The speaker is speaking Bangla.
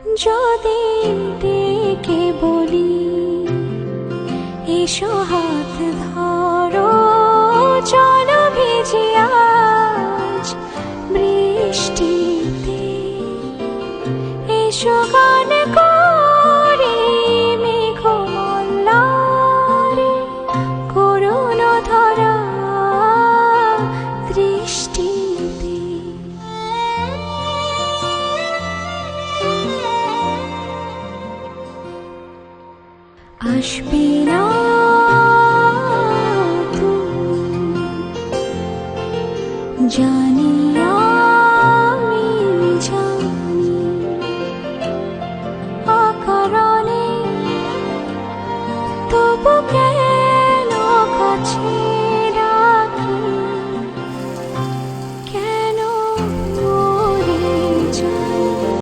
যদি ডেকে বলি এসো হাত ধরো, চলো ভিজি আজ বৃষ্টিতে, এসো গান করি মেঘমল্লারে, করুণ ধরা দৃষ্টিতে। আসবে না